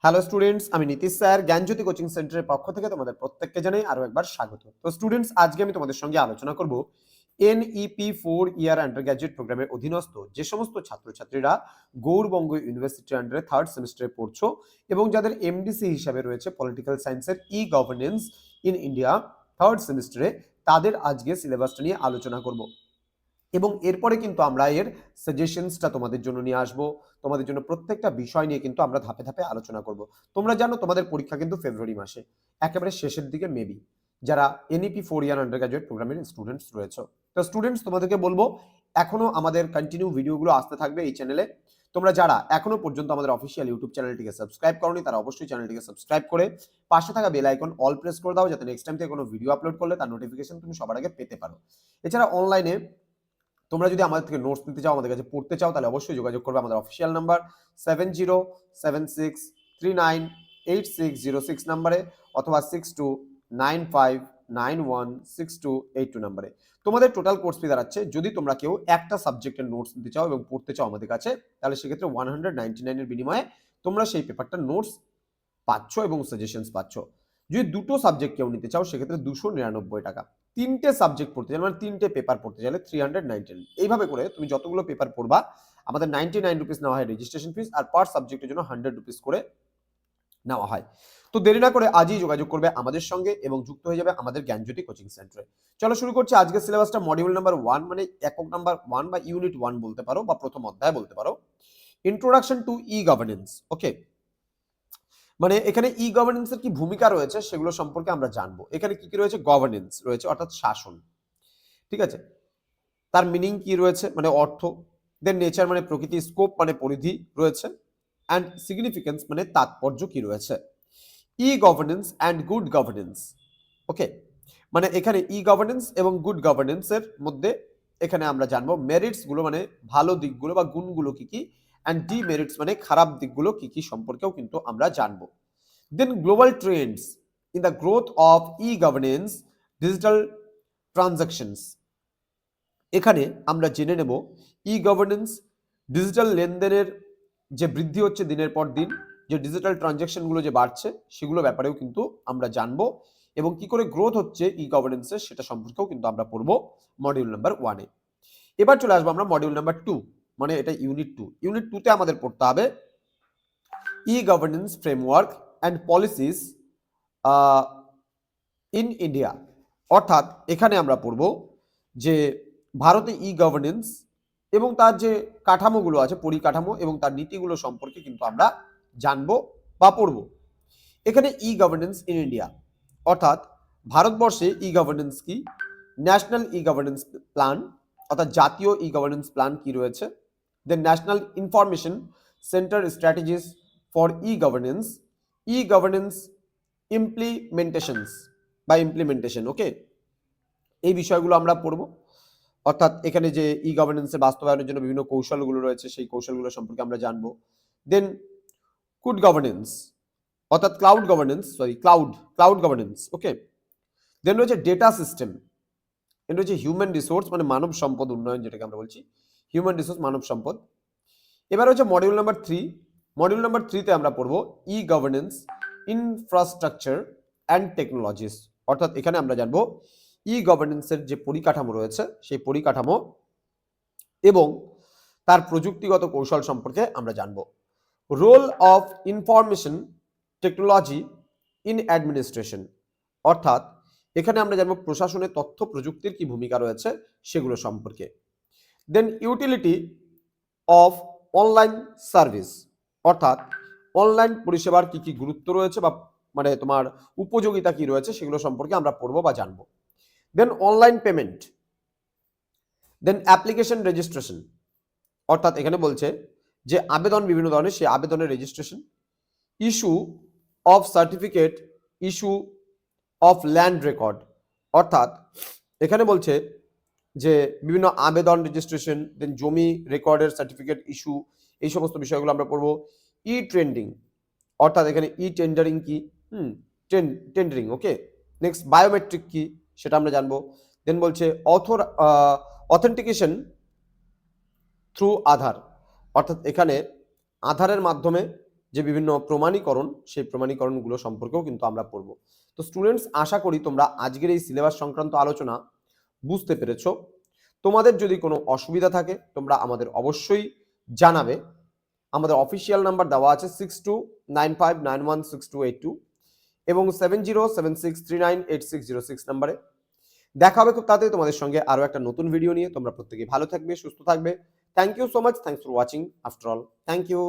Hello students, আমি Nitish sir জ্ঞানজ্যোতি coaching সেন্টারের পক্ষ থেকে তোমাদের প্রত্যেককে জানাই আরো একবার স্বাগত। তো স্টুডেন্টস, আজকে আমি তোমাদের সঙ্গে আলোচনা করব এনইপি 4 ইয়ার আন্ডার গ্র্যাজুয়েট প্রোগ্রামের অধীনস্থ যে সমস্ত ছাত্রছাত্রীরা গৌড়বঙ্গ ইউনিভার্সিটির আন্ডারে থার্ড সেমিস্টারে পড়ছো এবং যাদের এমডিসি হিসাবে রয়েছে পলিটিক্যাল সায়েন্সের ই গভর্নেন্স ইন ইন্ডিয়া থার্ড সেমিস্টারে, তাদের আজকে সিলেবাসটা নিয়ে আলোচনা করব এবং এরপরে কিন্তু আমরা এর সাজেশনসটা তোমাদের জন্য নিয়ে আসবো। তোমাদের জন্য প্রত্যেকটা বিষয় নিয়ে কিন্তু আমরা ধাপে ধাপে আলোচনা করব। তোমরা জানো তোমাদের পরীক্ষা কিন্তু ফেব্রুয়ারি মাসে, একেবারে শেষের দিকে মেবি, যারা এনইপি 4 ইয়ার আন্ডার গ্র্যাজুয়েট প্রোগ্রামের স্টুডেন্টস রয়েছে। তো স্টুডেন্টস, তোমাদেরকে বলবো এখনো আমাদের কন্টিনিউ ভিডিওগুলো আসতে থাকবে এই চ্যানেলে। তোমরা যারা এখনো পর্যন্ত আমাদের অফিসিয়াল ইউটিউব চ্যানেলটিকে সাবস্ক্রাইব করোনি, তারা অবশ্যই চ্যানেলটিকে সাবস্ক্রাইব করে পাশে থাকা বেল আইকন অল প্রেস করে দাও, যাতে নেক্সট টাইম থেকে কোনো ভিডিও আপলোড করলে তার নোটিফিকেশন তুমি সবার আগে পেতে পারো। এছাড়া অনলাইনে তোমরা যদি আমাদের থেকে নোটস নিতে চাও, আমাদের কাছে পড়তে চাও, তাহলে অবশ্যই যোগাযোগ করবে আমাদের অফিসিয়াল নাম্বার 7076398606 নাম্বারে অথবা 6295916282 নাম্বারে। তোমাদের টোটাল কোর্স ফি দাঁড়াচ্ছে, যদি তোমরা কেউ একটা সাবজেক্টের নোটস নিতে চাও এবং পড়তে চাও আমাদের কাছে, তাহলে সেক্ষেত্রে 199 এর বিনিময়ে তোমরা সেই পেপারটার নোটস পাচ্ছ এবং সাজেশনস পাচ্ছ। যদি দুটো সাবজেক্ট কেউ নিতে চাও, সেক্ষেত্রে 299 টাকা। তিনটে সাবজেক্ট পড়তে চাইলে, মানে তিনটে পেপার পড়তে চাইলে 399। এইভাবে করে তুমি যতগুলো পেপার পড়বা, আমাদের 99 রুপিস নেওয়া হয় রেজিস্ট্রেশন ফিস, আর পার সাবজেক্টের জন্য 100 রুপিস করে নেওয়া হয়। তো দেরি না করে আজই যোগাযোগ করবে আমাদের সঙ্গে এবং যুক্ত হয়ে যাবে আমাদের জ্ঞানজ্যোতি কোচিং সেন্টারে। চলো শুরু করছি আজকের সিলেবাসটা। মডিউল নাম্বার 1, মানে একক নাম্বার 1 বা ইউনিট 1 বলতে পারো, বা প্রথম অধ্যায় বলতে পারো, introduction to E governance. Okay, মানে এখানে ই গভর্নেন্সের কি ভূমিকা রয়েছে সেগুলো সম্পর্কে আমরা জানবো। এখানে কি কি রয়েছে? গভর্নেন্স রয়েছে, অর্থাৎ শাসন, ঠিক আছে। তার মিনিং কি রয়েছে, মানে অর্থ। দেন নেচার মানে প্রকৃতি, স্কোপ মানে পরিধি রয়েছে, অ্যান্ড সিগনিফিকেন্স মানে তাৎপর্য কি রয়েছে। E governance and good governance. Okay, মানে এখানে ই গভর্নেন্স এবং গুড গভর্নেন্সের মধ্যে এখানে আমরা জানবো মেরিটস গুলো, মানে ভালো দিকগুলো বা গুণগুলো কি কি, অ্যান্ড ডিমেরিটস মানে খারাপ দিকগুলো কি কি সম্পর্কেও কিন্তু আমরা জানবো। Then global trends in the growth of e governance, digital transactions. এখানে আমরা জেনে নেব ই গভর্নেন্স ডিজিটাল লেনদেনের যে বৃদ্ধি হচ্ছে দিনের পর দিন, যে ডিজিটাল ট্রানজাকশনগুলো যে বাড়ছে, সেগুলো ব্যাপারেও কিন্তু আমরা জানবো, এবং কি করে গ্রোথ হচ্ছে ই গভর্নেন্সের সেটা সম্পর্কেও কিন্তু আমরা পড়বো মডিউল নাম্বার 1-এ। এবার চলে আসবো আমরা মডিউল নাম্বার 2, মানে এটা ইউনিট 2। ইউনিট 2-তে আমাদের পড়তে হবে ই governance framework and policies in India. অর্থাৎ এখানে আমরা পড়ব যে ভারতে ই গভর্নেন্স এবং তার যে কাঠামোগুলো আছে, পরিকাঠামো এবং তার নীতিগুলো সম্পর্কে কিন্তু আমরা জানবো বা পড়ব। এখানে ই গভর্নেন্স ইন ইন্ডিয়া অর্থাৎ ভারতবর্ষে ই গভর্নেন্স কি, ন্যাশনাল ই গভর্নেন্স প্ল্যান অর্থাৎ জাতীয় ই গভর্নেন্স প্ল্যান কি রয়েছে, then national information centre strategies for e governance implementations বা ইমপ্লিমেন্টেশন। ওকে, এই বিষয়গুলো আমরা পড়ব। অর্থাৎ এখানে যে ই গভর্নেন্সের বাস্তবায়নের জন্য বিভিন্ন কৌশলগুলো রয়েছে, সেই কৌশলগুলো সম্পর্কে আমরা জানবো। দেন গুড গভর্নেন্স অর্থাৎ ক্লাউড গভর্নেন্স। ওকে, দেন রয়েছে ডেটা সিস্টেম, দেন রয়েছে হিউম্যান রিসোর্স মানে মানব সম্পদ উন্নয়ন, যেটাকে আমরা বলছি হিউম্যান রিসোর্স মানব সম্পদ। এবার হচ্ছে মডিউল নাম্বার 3। মডিউল নাম্বার 3-তে আমরা পড়বো ই গভর্নেন্স ইনফ্রাস্ট্রাকচার অ্যান্ড টেকনোলজিস। অর্থাৎ এখানে আমরা জানবো ই গভর্নেন্সের যে পরিকাঠামো রয়েছে, সেই পরিকাঠামো এবং তার প্রযুক্তিগত কৌশল সম্পর্কে আমরা জানবো। Role of information technology in administration. অর্থাৎ এখানে আমরা জানবো প্রশাসনে তথ্য প্রযুক্তির কি ভূমিকা রয়েছে সেগুলো সম্পর্কে। দেন ইউটিলিটি অফ অনলাইন সার্ভিস, অর্থাৎ অনলাইন পরিষেবার কি কি গুরুত্ব রয়েছে বা মানে তোমার উপযোগিতা কি রয়েছে সেগুলো সম্পর্কে আমরা পড়বো বা জানবো। Then online payment, then application registration. অর্থাৎ এখানে বলছে যে আবেদন বিভিন্ন ধরনের, সেই আবেদনের registration, issue of certificate, issue of land record. অর্থাৎ এখানে বলছে যে বিভিন্ন আবেদন রেজিস্ট্রেশন, দেন জমি রেকর্ডের সার্টিফিকেট ইস্যু, এই সমস্ত বিষয়গুলো আমরা পড়বো। ই ট্রেন্ডিং অর্থাৎ এখানে ই টেন্ডারিং কি, টেন্ডারিং। ওকে, নেক্সট বায়োমেট্রিক কি সেটা আমরা জানবো। দেন বলছে অথেন্টিকেশন থ্রু আধার। অর্থাৎ এখানে আধারের মাধ্যমে যে বিভিন্ন প্রমাণীকরণ, সেই প্রমাণীকরণগুলো সম্পর্কেও কিন্তু আমরা পড়বো। তো স্টুডেন্টস, আশা করি তোমরা আজকের এই সিলেবাস সংক্রান্ত আলোচনা বুঝতে পেরেছো। তোমাদের যদি কোনো অসুবিধা থাকে তোমরা আমাদের অবশ্যই জানাবে। আমাদের অফিসিয়াল নাম্বার দেওয়া আছে 6295916282 এবং 7076398606 নাম্বারে। দেখা হবে খুব তাড়াতাড়ি তোমাদের সঙ্গে আরো একটা নতুন ভিডিও নিয়ে। তোমরা প্রত্যেকে ভালো থাকবে, সুস্থ থাকবে। Thank you so much. Thanks for watching after all. Thank you.